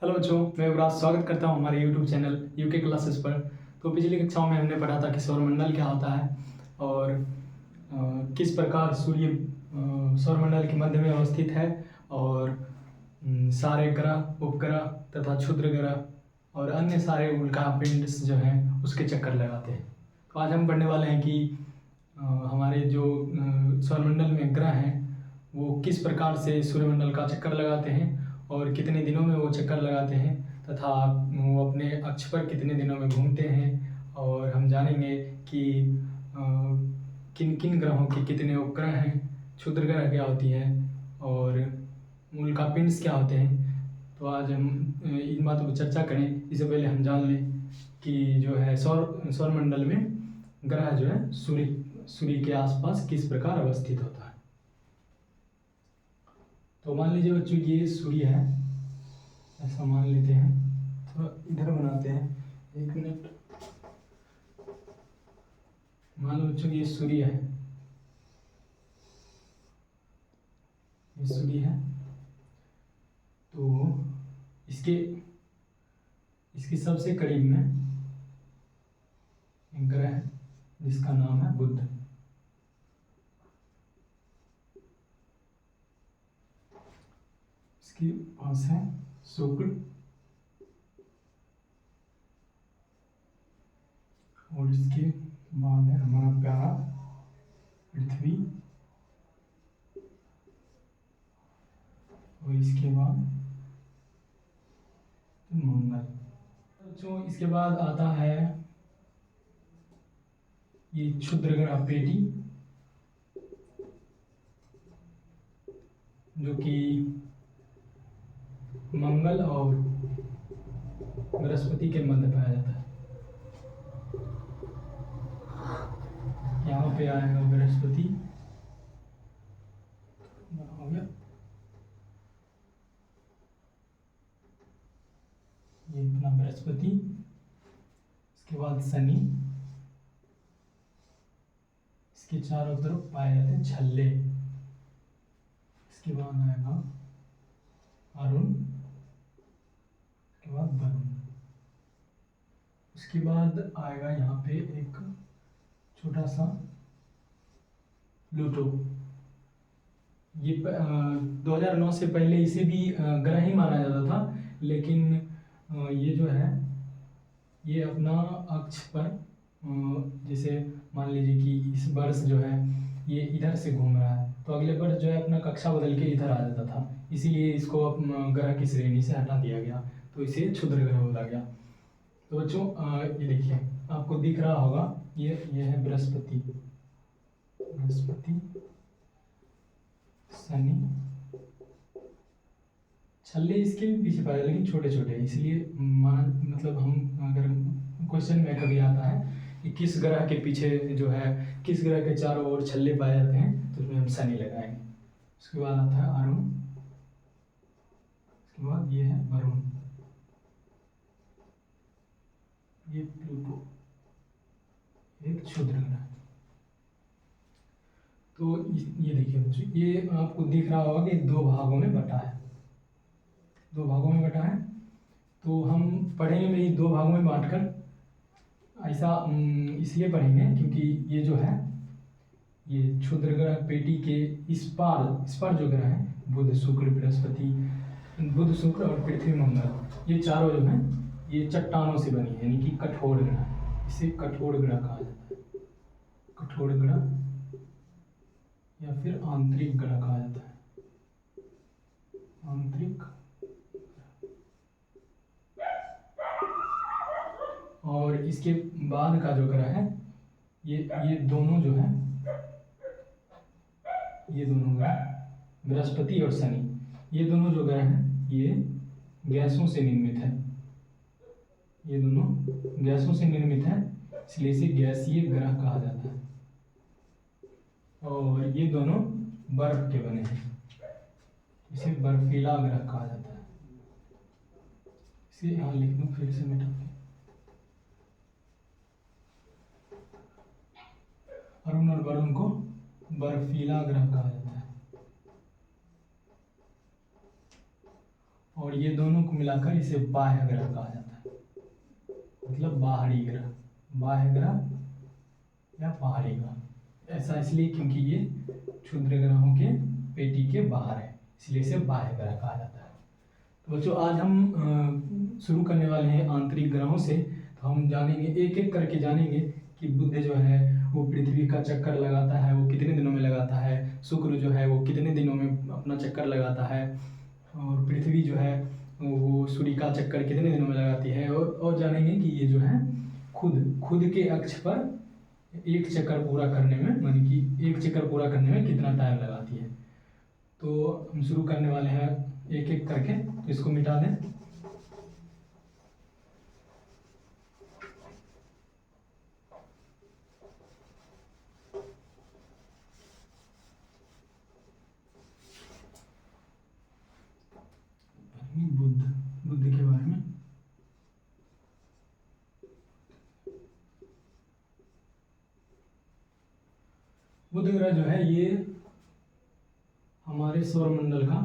Hello बच्चों, मैं युवराज स्वागत करता हूं हमारे यूट्यूब चैनल यूके क्लासेस पर। तो पिछली कक्षाओं में हमने पढ़ा था कि सौरमंडल क्या होता है और किस प्रकार सूर्य सौरमंडल के मध्य में अवस्थित है और सारे ग्रह, उपग्रह तथा क्षुद्र ग्रह और अन्य सारे उल्कापिंड जो हैं उसके चक्कर लगाते हैं। तो आज हम पढ़ने वाले हैं कि हमारे जो सौरमंडल में ग्रह हैं वो किस प्रकार से सूर्यमंडल का चक्कर लगाते हैं और कितने दिनों में वो चक्कर लगाते हैं तथा वो अपने अक्ष पर कितने दिनों में घूमते हैं। और हम जानेंगे कि किन किन ग्रहों के कितने उपग्रह हैं, क्षुद्र ग्रह क्या होती है और उल्कापिंड्स क्या होते हैं। तो आज हम इन बातों पर चर्चा करें। इससे पहले हम जान लें कि जो है सौरमंडल में ग्रह जो है सूर्य के आसपास किस प्रकार अवस्थित होता है। तो मान लीजिए बच्चों ये सूर्य है, ऐसा मान लेते हैं। थोड़ा इधर बनाते हैं, 1 मिनट। मान लो बच्चों ये सूर्य है, ये सूर्य है। तो इसके सबसे करीब में एक ग्रह है जिसका नाम है बुध। इसके पास है शुक्र और इसके बाद है हमारा प्यारा पृथ्वी और इसके बाद मंगल। जो इसके बाद आता है ये क्षुद्र ग्रह पेटी, जो कि मंगल और बृहस्पति के मध्य पाया जाता है। यहाँ पे आएगा बृहस्पति, हो गया ये अपना बृहस्पति। इसके बाद शनि, इसके चारों तरफ पाए जाते हैं छल्ले। इसके बाद आएगा अरुण, इसके बाद वरुण। उसके बाद आएगा यहाँ पे एक छोटा सा प्लूटो। ये 2009 से पहले इसे भी ग्रह ही माना जाता था, लेकिन ये जो है ये अपना अक्ष पर जैसे मान लीजिए कि इस वर्ष जो है ये इधर से घूम रहा है, तो अगले वर्ष जो है अपना कक्षा बदल के इधर आ जाता था। इसीलिए इसको ग्रह की श्रेणी से हटा दिया गया, तो इसे क्षुद्र ग्रह बोला गया। तो बच्चों ये देखिए, आपको दिख रहा होगा ये है बृहस्पति, शनि। छल्ले इसके भी पीछे पाए लेकिन छोटे छोटे, इसलिए माना मतलब हम अगर क्वेश्चन में कभी आता है कि किस ग्रह के पीछे जो है किस ग्रह के चारों ओर छल्ले पाए जाते हैं, तो उसमें हम शनि लगाएंगे। उसके बाद आता है अरुण, उसके बाद ये है वरुण, ये प्लूटो, एक क्षुद्र ग्रह। तो ये देखिए बच्चों, ये आपको दिख रहा होगा कि 2 भागों में बटा है, 2 भागों में बटा है। तो हम पढ़ेंगे भी 2 भागों में बांटकर। ऐसा इसलिए पढ़ेंगे क्योंकि ये जो है ये क्षुद्र ग्रह पेटी के इस पार जो ग्रह है बुध, शुक्र, बृहस्पति, बुध, शुक्र और पृथ्वी, मंगल, ये चारों जो हैं ये चट्टानों से बनी है, यानी कि कठोर ग्रह। इसे कठोर ग्रह कहा जाता है, कठोर ग्रह या फिर आंतरिक ग्रह कहा जाता है, आंतरिक। और इसके बाद का जो ग्रह है ये दोनों जो है, ये दोनों ग्रह बृहस्पति और शनि, ये दोनों जो ग्रह हैं ये गैसों से निर्मित है, ये दोनों गैसों से निर्मित है, इसलिए इसे गैसीय ग्रह कहा जाता है। और ये दोनों बर्फ के बने हैं, इसे बर्फीला ग्रह कहा जाता है। इसे यहाँ लिख दूं फिर से मिटा के। अरुण और वरुण को बर्फीला ग्रह कहा जाता है। और ये दोनों को मिलाकर इसे बाह्य ग्रह कहा जाता है, मतलब बाहरी ग्रह, बाह्य ग्रह या बाहरी ग्रह। ऐसा इसलिए क्योंकि ये क्षुद्र ग्रहों के पेटी के बाहर है, इसलिए इसे बाह्य ग्रह कहा जाता है। तो बच्चों आज हम शुरू करने वाले हैं आंतरिक ग्रहों से। तो हम जानेंगे, एक एक करके जानेंगे कि बुध जो है वो पृथ्वी का चक्कर लगाता है, वो कितने दिनों में लगाता है। शुक्र जो है वो कितने दिनों में अपना चक्कर लगाता है। और पृथ्वी जो है वो सूर्य का चक्कर कितने दिनों में लगाती है। और जानेंगे कि ये जो है खुद के अक्ष पर एक चक्कर पूरा करने में, मानी कि एक चक्कर पूरा करने में कितना टाइम लगाती है। तो हम शुरू करने वाले हैं एक एक करके, तो इसको मिटा दें। बुध के बारे में बुध ग्रह जो है ये हमारे सौरमंडल का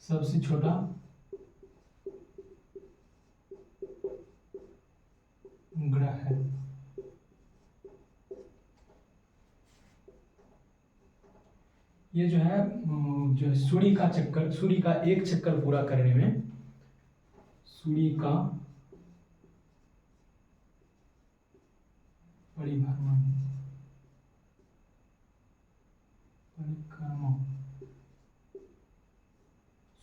सबसे छोटा ग्रह है। ये जो है सूर्य का चक्कर, सूर्य का एक चक्कर पूरा करने में, सूर्य का परिक्रमा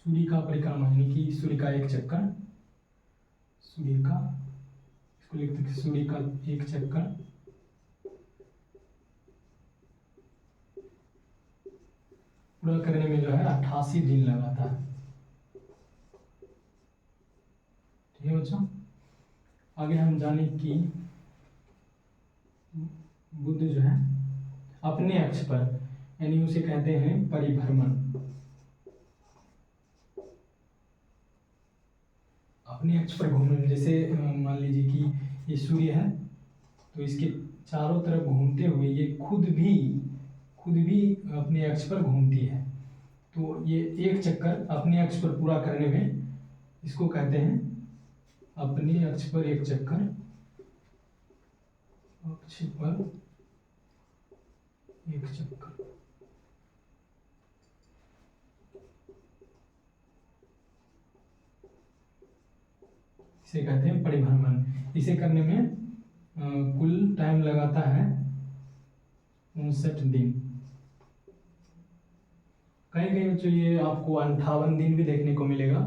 सूर्य का परिक्रमा यानी कि सूर्य का एक चक्कर, सूर्य का, इसको लिखते हैं सूर्य का एक चक्कर पूरा करने में जो है 88 दिन लगाता है। ठीक है बच्चों, आगे हम जाने कि बुध जो है अपने अक्ष पर, यानी उसे कहते हैं परिभ्रमण, अपने अक्ष पर घूमने। जैसे मान लीजिए कि ये सूर्य है, तो इसके चारों तरफ घूमते हुए ये खुद भी अपने अक्ष पर घूमती है। तो ये एक चक्कर अपने अक्ष पर पूरा करने में इसको कहते हैं अपने अक्ष पर एक चक्कर, अक्ष पर एक चक्कर। इसे कहते हैं परिभ्रमण। इसे करने में कुल टाइम लगाता है 59 दिन। कहीं कहीं बच्चों ये आपको 58 दिन भी देखने को मिलेगा,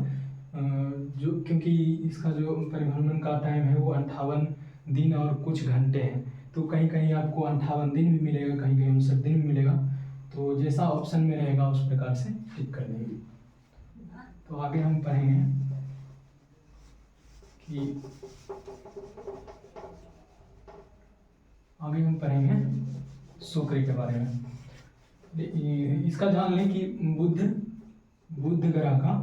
जो क्योंकि इसका जो परिभ्रमण का टाइम है वो 58 दिन और कुछ घंटे हैं। तो कहीं कहीं आपको 58 दिन भी मिलेगा, कहीं कहीं 59 दिन भी मिलेगा। तो जैसा ऑप्शन में रहेगा उस प्रकार से टिक कर देंगे। तो आगे हम पढ़ेंगे कि शुक्र के बारे में। इसका जान लें कि बुध ग्रह का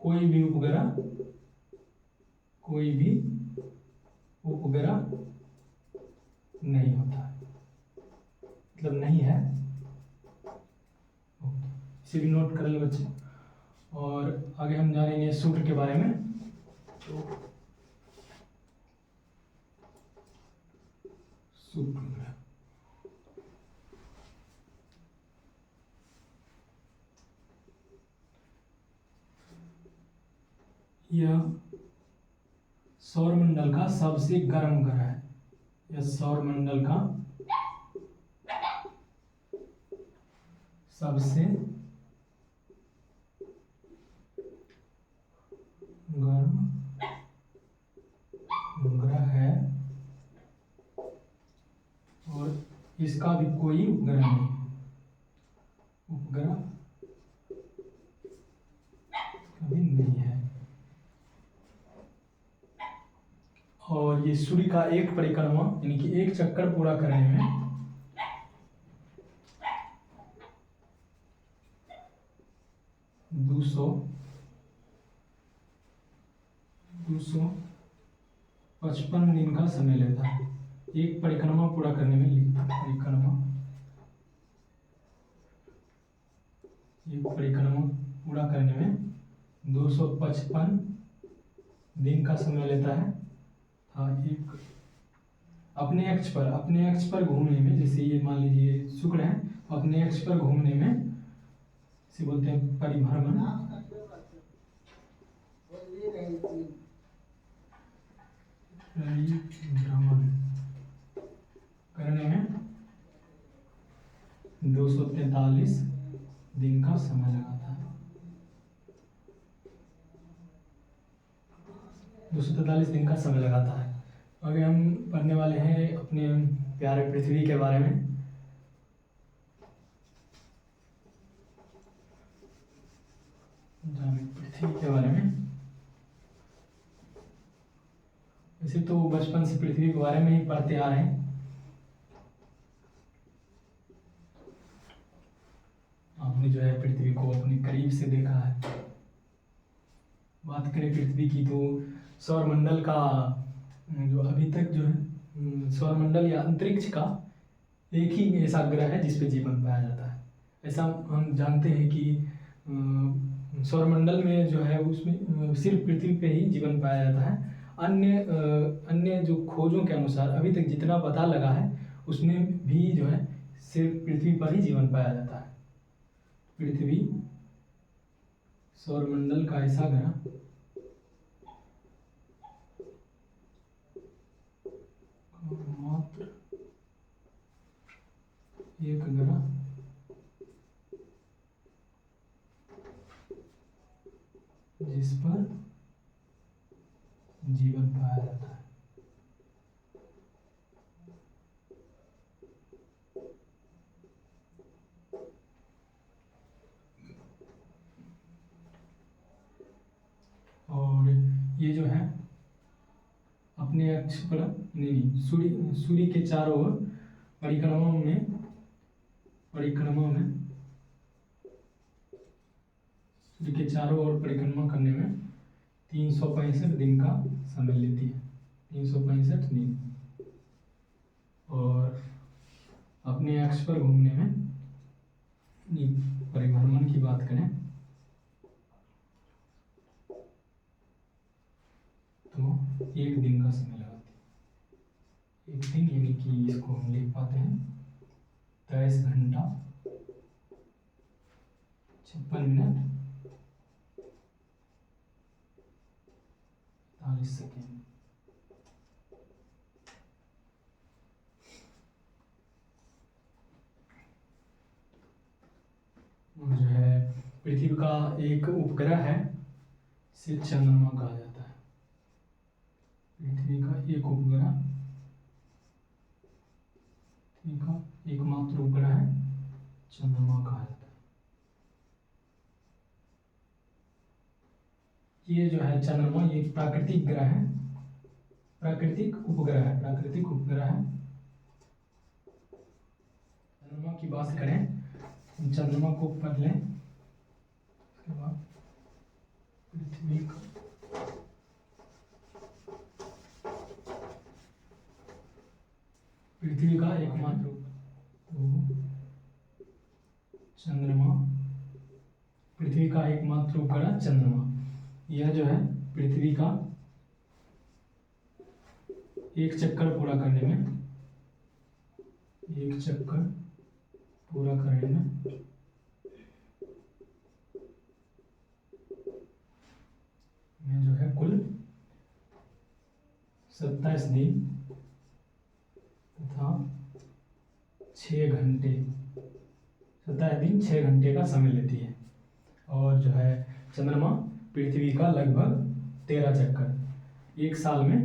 कोई भी उपग्रह नहीं होता है, मतलब नहीं है। इसे भी नोट कर लें बच्चे। और आगे हम जानेंगे शुक्र के बारे में। तो शुक्र ग्रह यह सौरमंडल का सबसे गर्म ग्रह है। यह सौरमंडल का सबसे गर्म ग्रह है और इसका भी कोई उपग्रह नहीं, उपग्रह कभी नहीं है। और ये सूर्य का एक परिक्रमा यानी कि एक चक्कर पूरा करने में 200 55 दिन का समय लेता है एक परिक्रमा पूरा करने में। परिक्रमा पूरा करने में 255 दिन का समय लेता है। एक अपने अक्ष पर घूमने में, जैसे ये मान लीजिए शुक्र है, अपने अक्ष पर घूमने में इसे बोलते हैं परिभ्रमण। करने में 243 दिन का समय लगाता है। 243 दिन का समय लगाता है। आगे हम पढ़ने वाले हैं अपने प्यारे पृथ्वी के बारे में। पृथ्वी के बारे में वैसे तो बचपन से पृथ्वी के बारे में ही पढ़ते आ रहे हैं। आपने जो है पृथ्वी को अपने करीब से देखा है। बात करें पृथ्वी की तो सौरमंडल का जो अभी तक जो है सौरमंडल या अंतरिक्ष का एक ही ऐसा ग्रह है जिस पे जीवन पाया जाता है। ऐसा हम जानते हैं कि सौरमंडल में जो है उसमें सिर्फ पृथ्वी पे ही जीवन पाया जाता है। अन्य जो खोजों के अनुसार अभी तक जितना पता लगा है उसमें भी जो है सिर्फ पृथ्वी पर ही जीवन पाया जाता है। पृथ्वी सौरमंडल का ऐसा ग्रह मात्र एक ग्रह जिस पर जीवन पाया जाता है। और ये जो है अपने अक्ष पर नहीं सूर्य के चारों ओर परिक्रमा में सूर्य के चारों ओर परिक्रमा करने में 365 दिन का समय लेती है। 365 दिन। और अपने अक्ष पर घूमने में परिभ्रमण की बात करें तो 1 दिन का समय लगाती है। 1 दिन यानी कि इसको हम लिख पाते हैं 23 घंटा 56 मिनट 40 सेकेंड। जो है पृथ्वी का एक उपग्रह है, इसे चंद्रमा कहा जाता है। पृथ्वी का एक उपग्रह, पृथ्वी का एकमात्र उपग्रह है, चंद्रमा कहा जाता है। ये जो है चंद्रमा, ये प्राकृतिक ग्रह है, प्राकृतिक उपग्रह है। चंद्रमा की बात करें, चंद्रमा को पढ़ लें। उसके बाद पृथ्वी का एकमात्र चंद्रमा, पृथ्वी का एकमात्र उपग्रह चंद्रमा। यह जो है पृथ्वी का एक चक्कर पूरा करने में जो है कुल 27 दिन तथा 6 घंटे, 27 दिन 6 घंटे का समय लेती है। और जो है चंद्रमा पृथ्वी का लगभग 13 चक्कर, एक साल में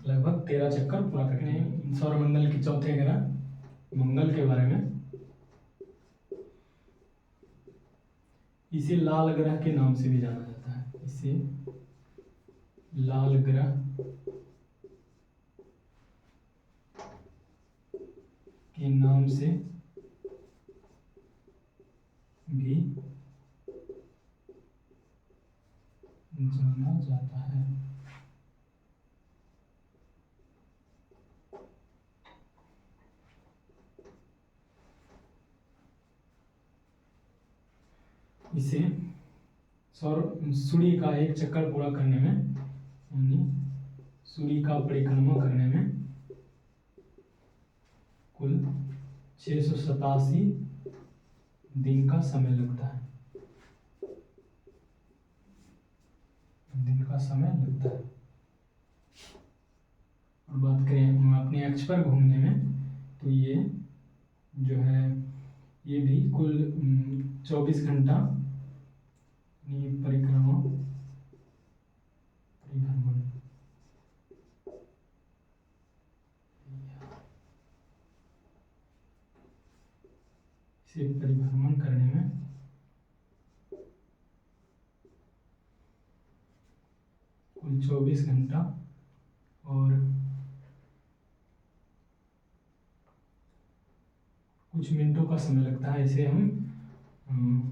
लगभग 13 चक्कर पूरा करते हैं। सौरमंडल के चौथे ग्रह मंगल के बारे में, इसे लाल ग्रह के नाम से भी जाना जाता है। इसे लाल ग्रह के नाम से भी जाना जाता है। इसे सूर्य का एक चक्कर पूरा करने में, यानी सूर्य का परिक्रमा करने में कुल 687 दिन का समय लगता है। दिन का समय लगता है। और बात करें अपने अक्ष पर घूमने में, तो ये जो है ये भी कुल 24 घंटा परिभ्रमण इसे परिभ्रमण करने में कुल 24 घंटा और कुछ मिनटों का समय लगता है। इसे हम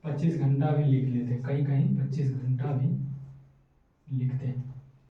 25 घंटा भी लिख लेते हैं, कहीं कहीं 25 घंटा भी लिखते हैं।